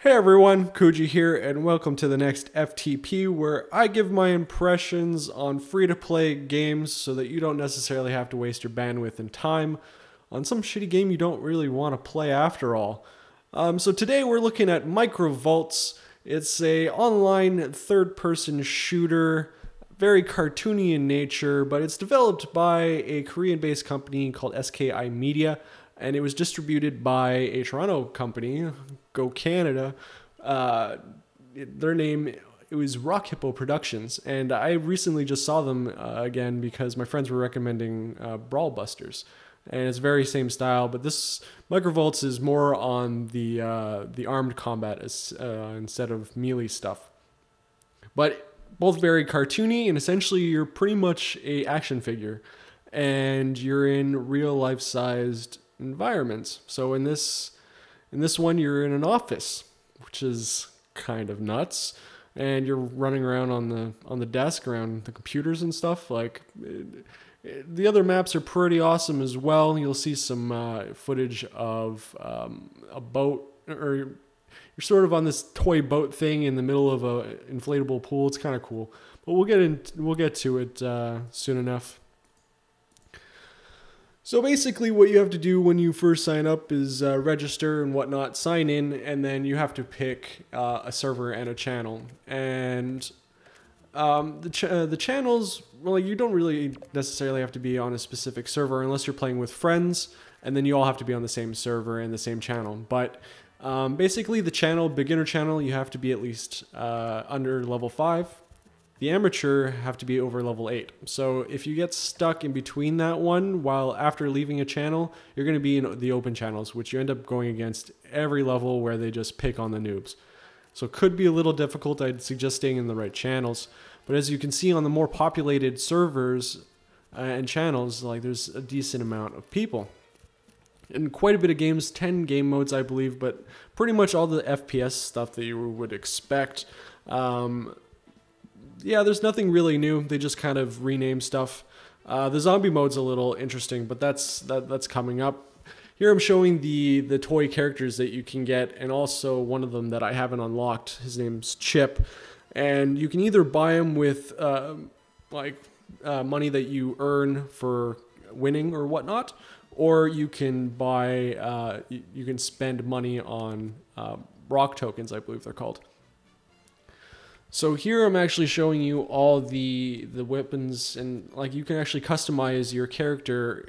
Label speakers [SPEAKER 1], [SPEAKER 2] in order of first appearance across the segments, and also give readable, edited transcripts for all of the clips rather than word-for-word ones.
[SPEAKER 1] Hey everyone, Kuji here, and welcome to the next FTP, where I give my impressions on free-to-play games so that you don't necessarily have to waste your bandwidth and time on some shitty game you don't really want to play after all. So today we're looking at Microvolts. It's a online third-person shooter, very cartoony in nature, but it's developed by a Korean-based company called SKI Media, and it was distributed by a Toronto company, Go Canada. Their name, it was Rock Hippo Productions, and I recently just saw them again because my friends were recommending Brawl Busters, and it's very same style, but this Microvolts is more on the armed combat instead of melee stuff. But both very cartoony, and essentially you're pretty much a action figure, and you're in real life sized environments. So in this one, you're in an office, which is kind of nuts, and you're running around on the desk around the computers and stuff. Like the other maps are pretty awesome as well. You'll see some footage of a boat, or you're sort of on this toy boat thing in the middle of a inflatable pool. It's kind of cool, but we'll get to it soon enough. So basically what you have to do when you first sign up is register and whatnot, sign in, and then you have to pick a server and a channel. And the channels, well, you don't really necessarily have to be on a specific server unless you're playing with friends, and then you all have to be on the same server and the same channel. But basically the channel, beginner channel, you have to be at least under level 5. The amateur have to be over level 8. So if you get stuck in between that one, while after leaving a channel, you're going to be in the open channels, which you end up going against every level where they just pick on the noobs. So it could be a little difficult. I'd suggest staying in the right channels. But as you can see on the more populated servers and channels, like there's a decent amount of people. And quite a bit of games, 10 game modes I believe, but pretty much all the FPS stuff that you would expect. Yeah, there's nothing really new. They just kind of rename stuff. The zombie mode's a little interesting, but that's coming up. Here I'm showing the toy characters that you can get, and also one of them that I haven't unlocked. His name's Chip, and you can either buy him with money that you earn for winning or whatnot, or you can buy you can spend money on rock tokens, I believe they're called. So here I'm actually showing you all the weapons, and like you can actually customize your character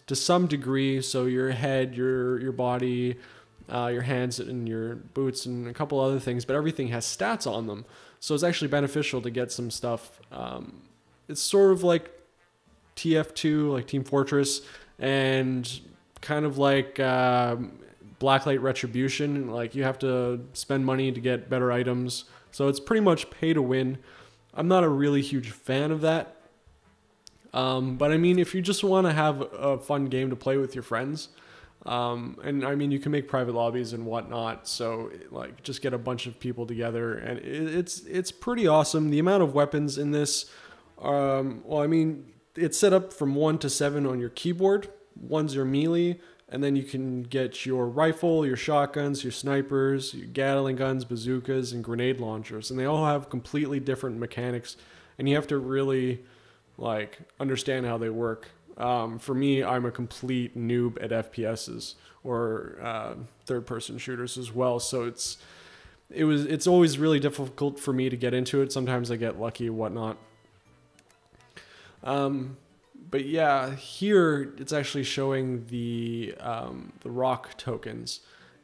[SPEAKER 1] to some degree. So your head, your body, your hands and your boots and a couple other things, but everything has stats on them. So it's actually beneficial to get some stuff. It's sort of like TF2, like Team Fortress, and kind of like Blacklight Retribution. Like you have to spend money to get better items. So it's pretty much pay to win. I'm not a really huge fan of that. But I mean, if you just want to have a fun game to play with your friends, and I mean, you can make private lobbies and whatnot. So like just get a bunch of people together, and it's pretty awesome. The amount of weapons in this, well, I mean, it's set up from 1 to 7 on your keyboard. 1's your melee. And then you can get your rifle, your shotguns, your snipers, your Gatling guns, bazookas, and grenade launchers. And they all have completely different mechanics. And you have to really like understand how they work. For me, I'm a complete noob at FPSs or third-person shooters as well. So it's always really difficult for me to get into it. Sometimes I get lucky and whatnot. But yeah, here it's actually showing the rock tokens,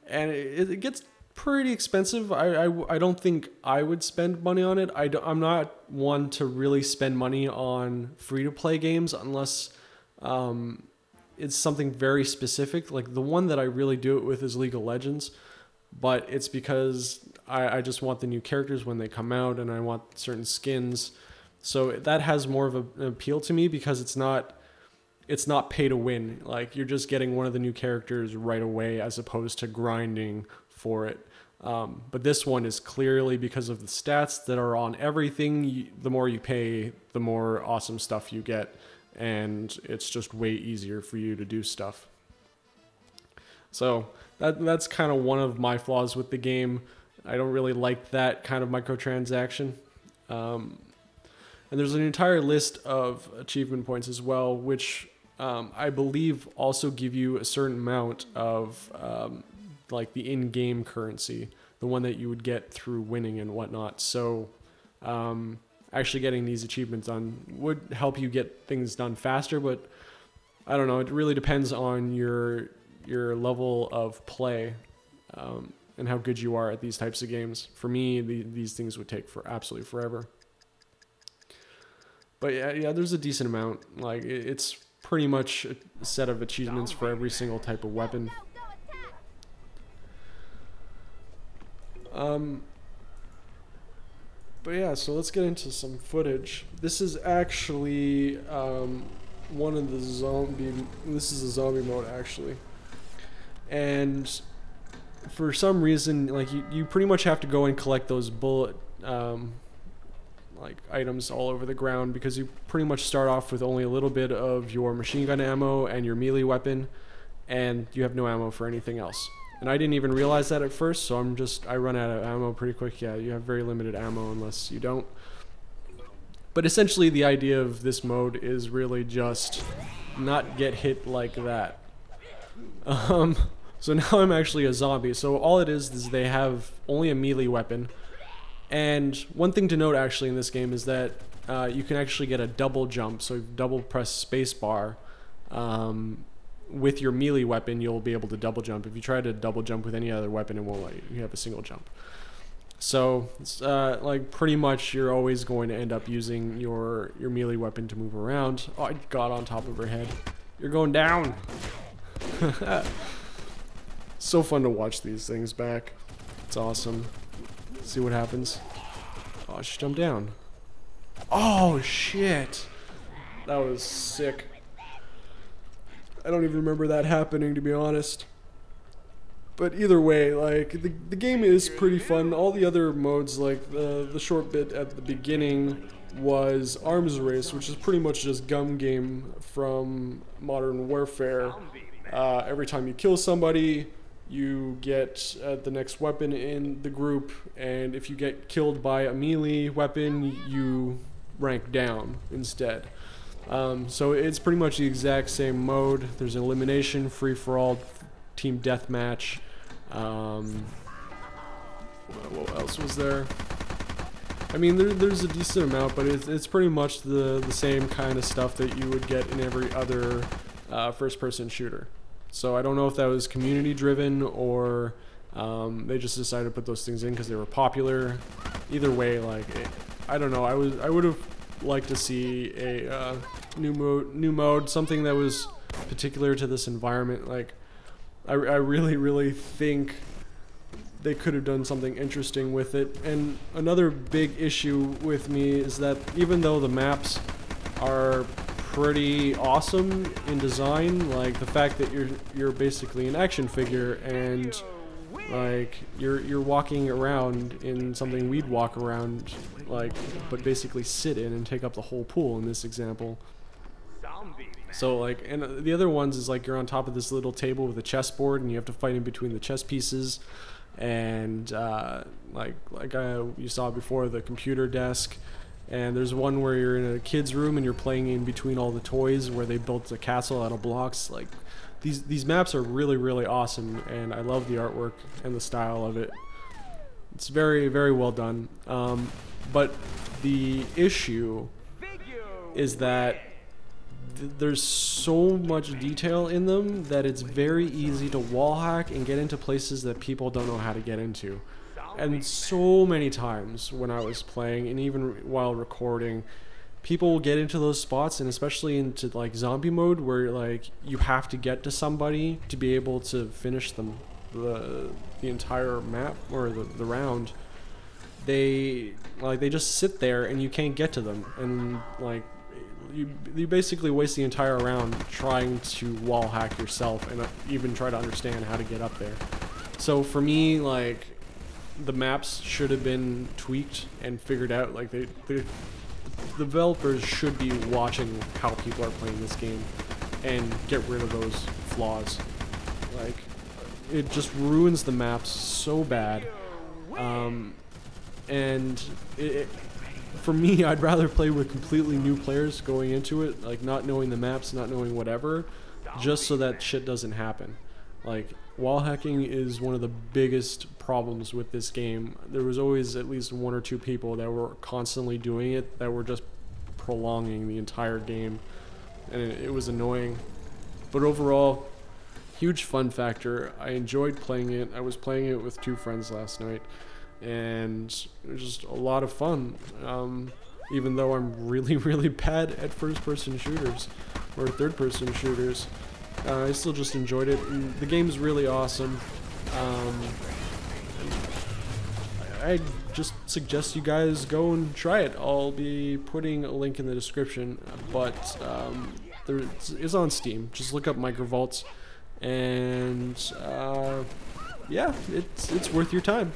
[SPEAKER 1] and it gets pretty expensive. I don't think I would spend money on it. I'm not one to really spend money on free-to-play games unless it's something very specific. Like the one that I really do it with is League of Legends, but it's because I just want the new characters when they come out, and I want certain skins. So that has more of an appeal to me because it's not pay to win. Like you're just getting one of the new characters right away as opposed to grinding for it. But this one is clearly because of the stats that are on everything. The more you pay, the more awesome stuff you get, and it's just way easier for you to do stuff. So That's kind of one of my flaws with the game. I don't really like that kind of microtransaction. And there's an entire list of achievement points as well, which I believe also give you a certain amount of like the in-game currency, the one that you would get through winning and whatnot. So actually getting these achievements done would help you get things done faster, but I don't know, it really depends on your level of play and how good you are at these types of games. For me, these things would take for absolutely forever. But yeah, there's a decent amount. Like, it's pretty much a set of achievements for every single type of weapon. But yeah, so let's get into some footage. This is actually one of the this is a zombie mode actually. And for some reason, like you pretty much have to go and collect those bullet like items all over the ground, because you pretty much start off with only a little bit of your machine gun ammo and your melee weapon, and you have no ammo for anything else. And I didn't even realize that at first, so I run out of ammo pretty quick. Yeah, you have very limited ammo unless you don't. But essentially the idea of this mode is really just not get hit like that. So now I'm actually a zombie. So all it is they have only a melee weapon. And one thing to note actually in this game is that you can actually get a double jump. So double press spacebar. With your melee weapon, you'll be able to double jump. If you try to double jump with any other weapon, it won't let you. You have a single jump. So it's like pretty much you're always going to end up using your melee weapon to move around. Oh, I got on top of her head. You're going down. So fun to watch these things back. It's awesome. See what happens. Oh, she jumped down. Oh shit, that was sick. I don't even remember that happening, to be honest. But either way, like the game is pretty fun. All the other modes, like the short bit at the beginning was Arms Race, which is pretty much just gun game from Modern Warfare. Every time you kill somebody, you get the next weapon in the group, and if you get killed by a melee weapon, you rank down instead. So it's pretty much the exact same mode. There's an elimination, free-for-all, team deathmatch. What else was there? I mean, there's a decent amount, but it's pretty much the same kind of stuff that you would get in every other first-person shooter. So I don't know if that was community-driven or they just decided to put those things in because they were popular. Either way, like, I don't know. I would have liked to see a new mode, something that was particular to this environment. Like, I really think they could have done something interesting with it. And another big issue with me is that even though the maps are pretty awesome in design, like the fact that you're basically an action figure and like you're walking around in something we'd walk around, like, but basically sit in and take up the whole pool in this example. So like, and the other ones is like you're on top of this little table with a chessboard and you have to fight in between the chess pieces, and you saw before, the computer desk. And there's one where you're in a kid's room and you're playing in between all the toys where they built a castle out of blocks. Like, these maps are really awesome, and I love the artwork and the style of it. It's very well done. But the issue is that there's so much detail in them that it's very easy to wall hack and get into places that people don't know how to get into. And so many times when I was playing, and even while recording, people will get into those spots, and especially into like zombie mode, where like you have to get to somebody to be able to finish the entire map or the round. They just sit there and you can't get to them, and like you basically waste the entire round trying to wall hack yourself and even try to understand how to get up there. So for me, like, the maps should have been tweaked and figured out. Like, the developers should be watching how people are playing this game and get rid of those flaws. Like, it just ruins the maps so bad. And for me, I'd rather play with completely new players going into it, like not knowing the maps, not knowing whatever, just so that shit doesn't happen. Like, wall hacking is one of the biggest problems with this game. There was always at least 1 or 2 people that were constantly doing it, that were just prolonging the entire game, and it was annoying. But overall, huge fun factor. I enjoyed playing it. I was playing it with 2 friends last night, and it was just a lot of fun. Even though I'm really, really bad at first-person shooters or third-person shooters, I still just enjoyed it. And the game's really awesome. I just suggest you guys go and try it. I'll be putting a link in the description, but it's on Steam. Just look up Microvolts, and yeah, it's worth your time.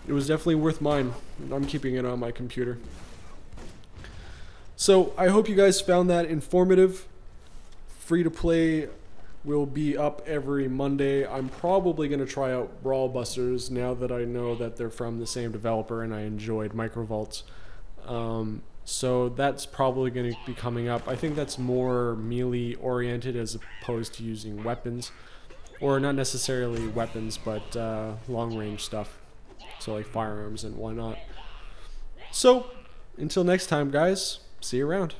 [SPEAKER 1] It was definitely worth mine. I'm keeping it on my computer. So I hope you guys found that informative. Free to play will be up every Monday. I'm probably going to try out Brawl Busters now that I know that they're from the same developer and I enjoyed Microvolts. So that's probably going to be coming up. I think that's more melee oriented as opposed to using weapons. Or not necessarily weapons, but long range stuff. So like firearms and whatnot. So until next time, guys, see you around.